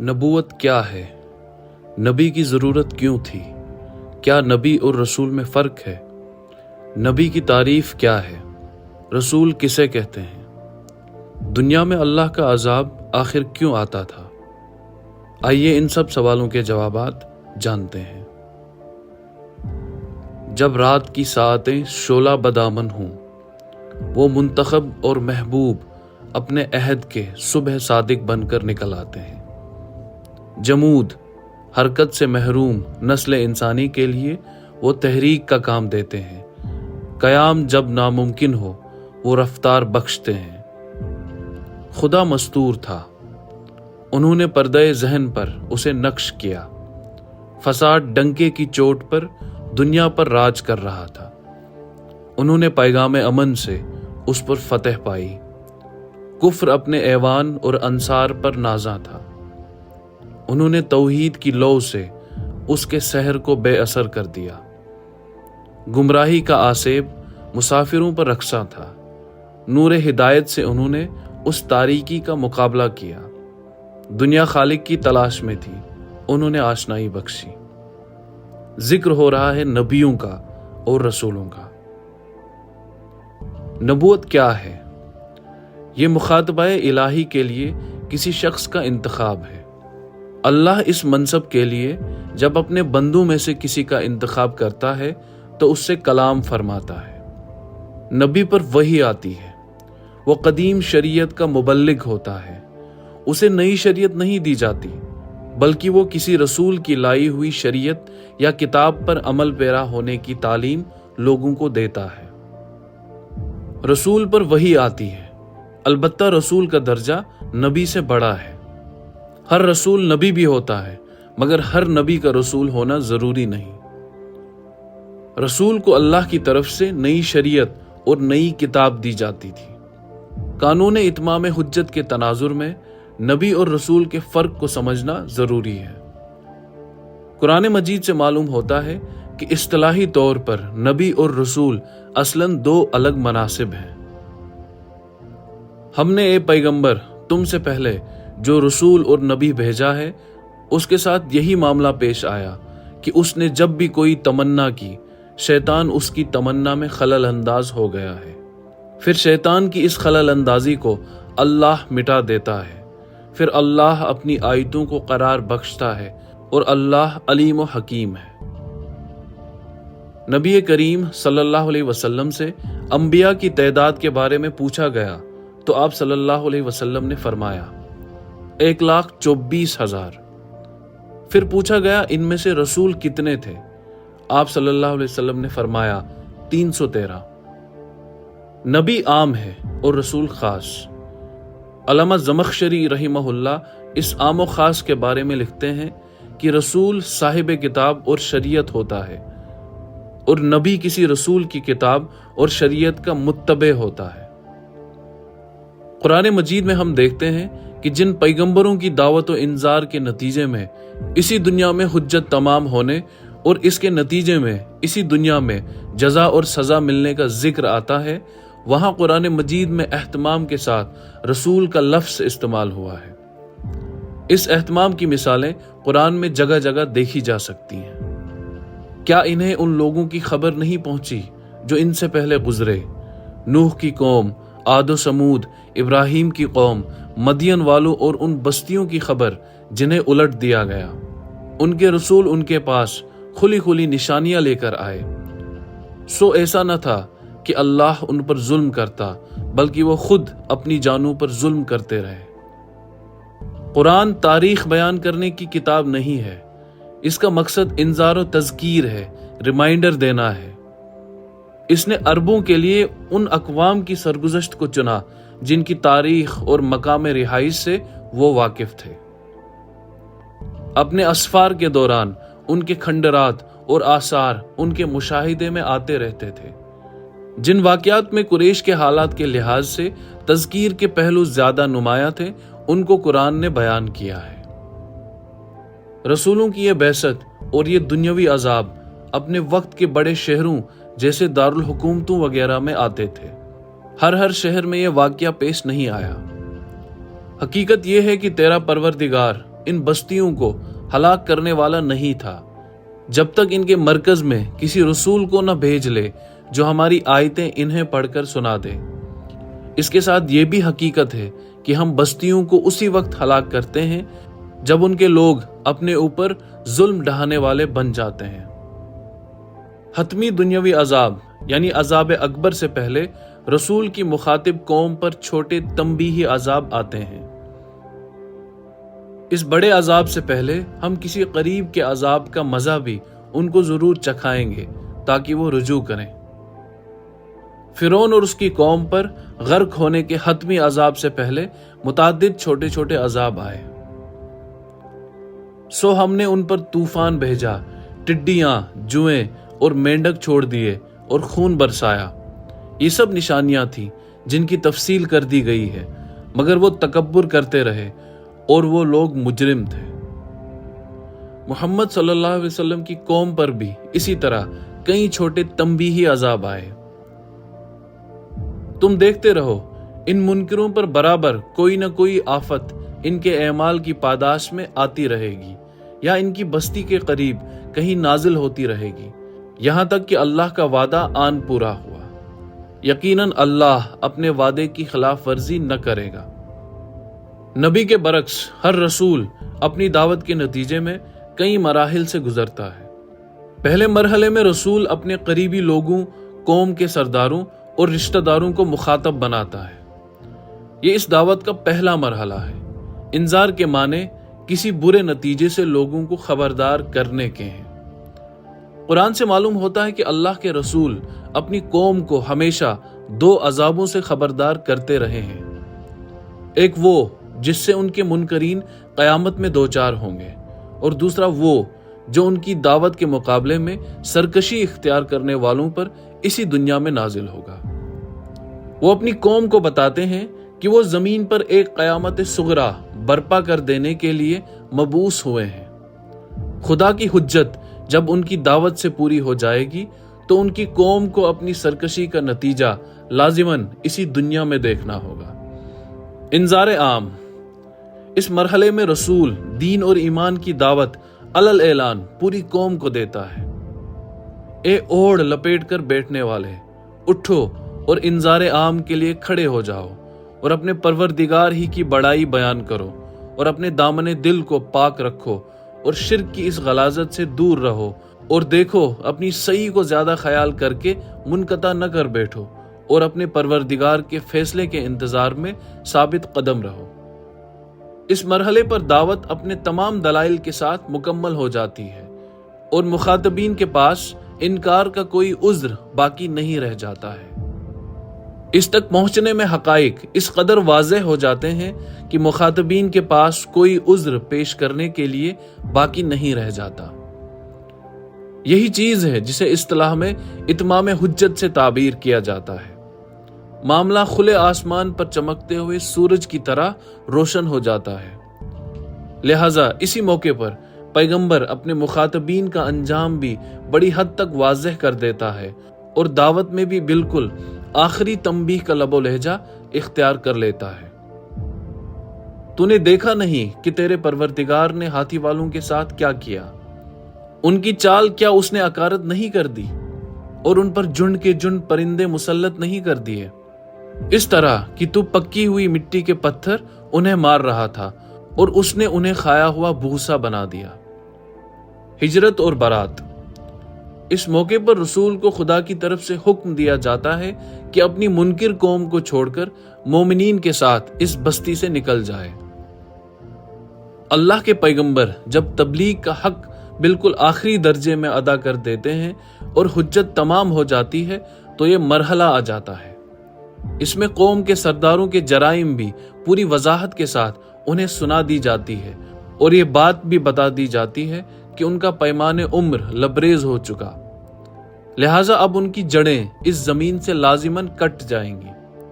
نبوت کیا ہے؟ نبی کی ضرورت کیوں تھی؟ کیا نبی اور رسول میں فرق ہے؟ نبی کی تعریف کیا ہے؟ رسول کسے کہتے ہیں؟ دنیا میں اللہ کا عذاب آخر کیوں آتا تھا؟ آئیے ان سب سوالوں کے جوابات جانتے ہیں۔ جب رات کی ساعتیں شعلہ بدامن ہوں، وہ منتخب اور محبوب اپنے عہد کے صبح صادق بن کر نکل آتے ہیں۔ جمود، حرکت سے محروم نسل انسانی کے لیے وہ تحریک کا کام دیتے ہیں۔ قیام جب ناممکن ہو وہ رفتار بخشتے ہیں۔ خدا مستور تھا، انہوں نے پردہ ذہن پر اسے نقش کیا۔ فساد ڈنکے کی چوٹ پر دنیا پر راج کر رہا تھا، انہوں نے پیغام امن سے اس پر فتح پائی۔ کفر اپنے ایوان اور انصار پر نازاں تھا، انہوں نے توحید کی لو سے اس کے سحر کو بے اثر کر دیا۔ گمراہی کا آسیب مسافروں پر رقصاں تھا، نور ہدایت سے انہوں نے اس تاریکی کا مقابلہ کیا۔ دنیا خالق کی تلاش میں تھی، انہوں نے آشنائی بخشی۔ ذکر ہو رہا ہے نبیوں کا اور رسولوں کا۔ نبوت کیا ہے؟ یہ مخاطبہ الہی کے لیے کسی شخص کا انتخاب ہے۔ اللہ اس منصب کے لیے جب اپنے بندوں میں سے کسی کا انتخاب کرتا ہے تو اس سے کلام فرماتا ہے۔ نبی پر وحی آتی ہے، وہ قدیم شریعت کا مبلغ ہوتا ہے، اسے نئی شریعت نہیں دی جاتی بلکہ وہ کسی رسول کی لائی ہوئی شریعت یا کتاب پر عمل پیرا ہونے کی تعلیم لوگوں کو دیتا ہے۔ رسول پر وحی آتی ہے، البتہ رسول کا درجہ نبی سے بڑا ہے۔ ہر رسول نبی بھی ہوتا ہے، مگر ہر نبی کا رسول ہونا ضروری نہیں۔ رسول کو اللہ کی طرف سے نئی شریعت اور نئی کتاب دی جاتی تھی۔ قانون اتمام حجت کے تناظر میں نبی اور رسول کے فرق کو سمجھنا ضروری ہے۔ قرآن مجید سے معلوم ہوتا ہے کہ اصطلاحی طور پر نبی اور رسول اصلاً دو الگ مناصب ہیں۔ ہم نے اے پیغمبر تم سے پہلے جو رسول اور نبی بھیجا ہے اس کے ساتھ یہی معاملہ پیش آیا کہ اس نے جب بھی کوئی تمنا کی شیطان اس کی تمنا میں خلل انداز ہو گیا ہے، پھر شیطان کی اس خلل اندازی کو اللہ مٹا دیتا ہے، پھر اللہ اپنی آیتوں کو قرار بخشتا ہے اور اللہ علیم و حکیم ہے۔ نبی کریم صلی اللہ علیہ وسلم سے انبیاء کی تعداد کے بارے میں پوچھا گیا تو آپ صلی اللہ علیہ وسلم نے فرمایا 1,24,000۔ پھر پوچھا گیا ان میں سے رسول کتنے تھے؟ آپ صلی اللہ علیہ وسلم نے فرمایا 313۔ نبی عام ہے اور رسول خاص۔ علامہ زمخشری رحمہ اللہ اس عام و خاص کے بارے میں لکھتے ہیں کہ رسول صاحب کتاب اور شریعت ہوتا ہے اور نبی کسی رسول کی کتاب اور شریعت کا متبع ہوتا ہے۔ قرآن مجید میں ہم دیکھتے ہیں کہ جن پیغمبروں کی دعوت و انذار کے نتیجے میں اسی دنیا میں حجت تمام ہونے اور اس کے نتیجے میں اسی دنیا میں جزا اور سزا ملنے کا ذکر آتا ہے، وہاں قرآن مجید میں اہتمام کے ساتھ رسول کا لفظ استعمال ہوا ہے۔ اس اہتمام کی مثالیں قرآن میں جگہ جگہ دیکھی جا سکتی ہیں۔ کیا انہیں ان لوگوں کی خبر نہیں پہنچی جو ان سے پہلے گزرے؟ نوح کی قوم، عاد و سمود، ابراہیم کی قوم، مدین والوں اور ان بستیوں کی خبر جنہیں الٹ دیا گیا۔ ان کے رسول ان کے پاس کھلی کھلی نشانیاں لے کر آئے، سو ایسا نہ تھا کہ اللہ ان پر ظلم کرتا بلکہ وہ خود اپنی جانوں پر ظلم کرتے رہے۔ قرآن تاریخ بیان کرنے کی کتاب نہیں ہے، اس کا مقصد انذار و تذکیر ہے، ریمائنڈر دینا ہے۔ اس نے عربوں کے لیے ان اقوام کی سرگزشت کو چنا جن کی تاریخ اور مقام رہائش سے وہ واقف تھے۔ اپنے اسفار کے دوران ان کے کھنڈرات اور آثار ان کے مشاہدے میں آتے رہتے تھے۔ جن واقعات میں قریش کے حالات کے لحاظ سے تذکیر کے پہلو زیادہ نمایاں تھے ان کو قرآن نے بیان کیا ہے۔ رسولوں کی یہ بعثت اور یہ دنیاوی عذاب اپنے وقت کے بڑے شہروں جیسے دارالحکومتوں وغیرہ میں آتے تھے۔ ہر شہر میں یہ واقعہ پیش نہیں آیا۔ حقیقت یہ ہے کہ تیرا پروردگار ان بستیوں کو ہلاک کرنے والا نہیں تھا جب تک ان کے مرکز میں کسی رسول کو نہ بھیج لے جو ہماری آیتیں انہیں پڑھ کر سنا دے۔ اس کے ساتھ یہ بھی حقیقت ہے کہ ہم بستیوں کو اسی وقت ہلاک کرتے ہیں جب ان کے لوگ اپنے اوپر ظلم ڈھانے والے بن جاتے ہیں۔ حتمی دنیاوی عذاب یعنی عذاب اکبر سے پہلے رسول کی مخاطب قوم پر چھوٹے تنبیہی عذاب آتے ہیں۔ اس بڑے عذاب سے پہلے ہم کسی قریب کے عذاب کا مزہ بھی ان کو ضرور چکھائیں گے تاکہ وہ رجوع کریں۔ فرعون اور اس کی قوم پر غرق ہونے کے حتمی عذاب سے پہلے متعدد چھوٹے چھوٹے عذاب آئے۔ سو ہم نے ان پر طوفان بھیجا، ٹڈیاں، جوئیں اور مینڈک چھوڑ دیے اور خون برسایا۔ یہ سب نشانیاں تھیں جن کی تفصیل کر دی گئی ہے، مگر وہ تکبر کرتے رہے اور وہ لوگ مجرم تھے۔ محمد صلی اللہ علیہ وسلم کی قوم پر بھی اسی طرح کئی چھوٹے تنبیہی عذاب آئے۔ تم دیکھتے رہو، ان منکروں پر برابر کوئی نہ کوئی آفت ان کے اعمال کی پاداش میں آتی رہے گی یا ان کی بستی کے قریب کہیں نازل ہوتی رہے گی، یہاں تک کہ اللہ کا وعدہ آن پورا ہوا۔ یقیناً اللہ اپنے وعدے کی خلاف ورزی نہ کرے گا۔ نبی کے برعکس ہر رسول اپنی دعوت کے نتیجے میں کئی مراحل سے گزرتا ہے۔ پہلے مرحلے میں رسول اپنے قریبی لوگوں، قوم کے سرداروں اور رشتہ داروں کو مخاطب بناتا ہے۔ یہ اس دعوت کا پہلا مرحلہ ہے۔ انذار کے معنی کسی برے نتیجے سے لوگوں کو خبردار کرنے کے ہیں۔ قرآن سے معلوم ہوتا ہے کہ اللہ کے رسول اپنی قوم کو ہمیشہ دو عذابوں سے خبردار کرتے رہے ہیں۔ ایک وہ جس سے ان کے منکرین قیامت میں دوچار ہوں گے، اور دوسرا وہ جو ان کی دعوت کے مقابلے میں سرکشی اختیار کرنے والوں پر اسی دنیا میں نازل ہوگا۔ وہ اپنی قوم کو بتاتے ہیں کہ وہ زمین پر ایک قیامت صغریٰ برپا کر دینے کے لیے مبعوث ہوئے ہیں۔ خدا کی حجت جب ان کی دعوت سے پوری ہو جائے گی تو ان کی قوم کو اپنی سرکشی کا نتیجہ لازماً اسی دنیا میں دیکھنا ہوگا۔ انذار عام، اس مرحلے میں رسول دین اور ایمان کی دعوت علل اعلان پوری قوم کو دیتا ہے۔ اے اوڑھ لپیٹ کر بیٹھنے والے، اٹھو اور انذار عام کے لیے کھڑے ہو جاؤ اور اپنے پروردگار ہی کی بڑائی بیان کرو اور اپنے دامن دل کو پاک رکھو اور شرک کی اس غلاظت سے دور رہو، اور دیکھو اپنی صحیح کو زیادہ خیال کر کے منقطع نہ کر بیٹھو اور اپنے پروردگار کے فیصلے کے انتظار میں ثابت قدم رہو۔ اس مرحلے پر دعوت اپنے تمام دلائل کے ساتھ مکمل ہو جاتی ہے اور مخاطبین کے پاس انکار کا کوئی عذر باقی نہیں رہ جاتا ہے۔ اس تک پہنچنے میں حقائق اس قدر واضح ہو جاتے ہیں کہ مخاطبین کے پاس کوئی عذر پیش کرنے کے لیے باقی نہیں رہ جاتا۔ یہی چیز ہے جسے اصطلاح میں اتمام حجت سے تعبیر کیا جاتا ہے۔ معاملہ کھلے آسمان پر چمکتے ہوئے سورج کی طرح روشن ہو جاتا ہے۔ لہٰذا اسی موقع پر پیغمبر اپنے مخاطبین کا انجام بھی بڑی حد تک واضح کر دیتا ہے اور دعوت میں بھی بالکل آخری تنبیہ کا لب و لہجہ اختیار کر لیتا ہے۔ تو نے دیکھا نہیں کہ تیرے پروردگار نے ہاتھی والوں کے ساتھ کیا کیا؟ ان کی چال کیا اس نے اکارت نہیں کر دی اور ان پر جھنڈ کے جھنڈ پرندے مسلط نہیں کر دیے؟ اس طرح کہ تو پکی ہوئی مٹی کے پتھر انہیں مار رہا تھا اور اس نے انہیں کھایا ہوا بھوسا بنا دیا۔ ہجرت اور برات، اس موقع پر رسول کو خدا کی طرف سے حکم دیا جاتا ہے کہ اپنی منکر قوم کو چھوڑ کر مومنین کے ساتھ اس بستی سے نکل جائے۔ اللہ کے پیغمبر جب تبلیغ کا حق بالکل آخری درجے میں ادا کر دیتے ہیں اور حجت تمام ہو جاتی ہے تو یہ مرحلہ آ جاتا ہے۔ اس میں قوم کے سرداروں کے جرائم بھی پوری وضاحت کے ساتھ انہیں سنا دی جاتی ہے اور یہ بات بھی بتا دی جاتی ہے کہ ان کا پیمان عمر لبریز ہو چکا، لہٰذا اب ان کی جڑیں اس زمین سے لازماً کٹ جائیں گی۔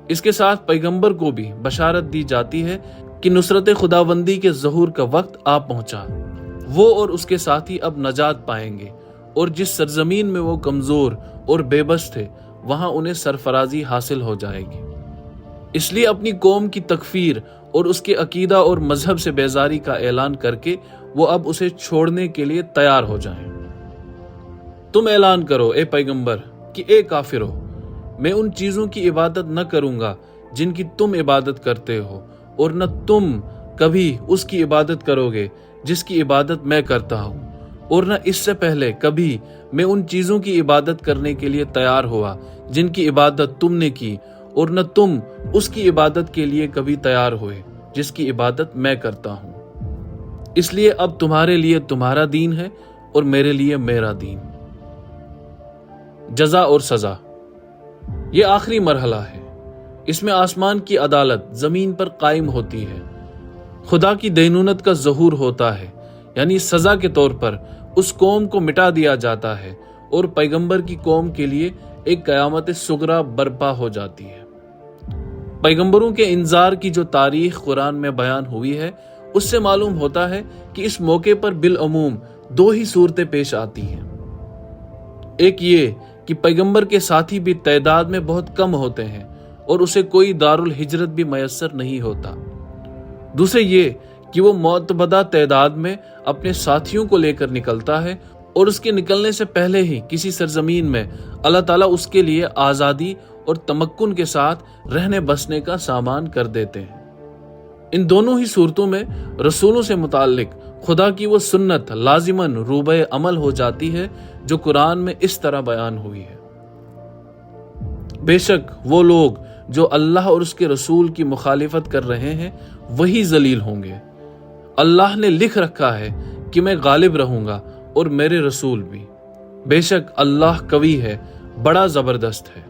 اس کے ساتھ پیغمبر کو بھی بشارت دی جاتی ہے کہ نصرت خداوندی کے ظہور کا وقت آ پہنچا۔ وہ اور اس کے ساتھی اب نجات پائیں گے، اور جس سرزمین میں وہ کمزور اور بے بس تھے وہاں انہیں سرفرازی حاصل ہو جائے گی۔ اس لیے اپنی قوم کی تکفیر اور اس کے عقیدہ اور مذہب سے بیزاری کا اعلان کر کے وہ اب اسے چھوڑنے کے لیے تیار ہو جائیں۔ تم اعلان کرو اے پیغمبر کہ اے کافرو، میں ان چیزوں کی عبادت نہ کروں گا جن کی تم عبادت کرتے ہو، اور نہ تم کبھی اس کی عبادت کرو گے جس کی عبادت میں کرتا ہوں، اور نہ اس سے پہلے کبھی میں ان چیزوں کی عبادت کرنے کے لیے تیار ہوا جن کی عبادت تم نے کی، اور نہ تم اس کی عبادت کے لیے کبھی تیار ہوئے جس کی عبادت میں کرتا ہوں۔ اس لیے اب تمہارے لیے تمہارا دین ہے اور میرے لیے میرا دین۔ جزا اور سزا، یہ آخری مرحلہ ہے۔ اس میں آسمان کی عدالت زمین پر قائم ہوتی ہے، خدا کی دینونت کا ظہور ہوتا ہے، یعنی سزا کے طور پر اس قوم کو مٹا دیا جاتا ہے، اور پیغمبر کی قوم کے لیے ایک قیامت صغریٰ برپا ہو جاتی ہے۔ پیغمبروں کے انذار کی جو تاریخ قرآن میں بیان ہوئی ہے، اس سے معلوم ہوتا ہے کہ اس موقع پر بالعموم دو ہی صورتیں پیش آتی ہیں۔ ایک یہ کہ پیغمبر کے ساتھی بھی تعداد میں بہت کم ہوتے ہیں اور اسے کوئی دارالہجرت بھی میسر نہیں ہوتا۔ دوسرے یہ کہ وہ معتبدہ تعداد میں اپنے ساتھیوں کو لے کر نکلتا ہے، اور اس کے نکلنے سے پہلے ہی کسی سرزمین میں اللہ تعالیٰ اس کے لیے آزادی اور تمکن کے ساتھ رہنے بسنے کا سامان کر دیتے ہیں۔ ان دونوں ہی صورتوں میں رسولوں سے متعلق خدا کی وہ سنت لازماً روبہ عمل ہو جاتی ہے جو قرآن میں اس طرح بیان ہوئی ہے۔ بے شک وہ لوگ جو اللہ اور اس کے رسول کی مخالفت کر رہے ہیں وہی ذلیل ہوں گے۔ اللہ نے لکھ رکھا ہے کہ میں غالب رہوں گا اور میرے رسول بھی۔ بے شک اللہ قوی ہے، بڑا زبردست ہے۔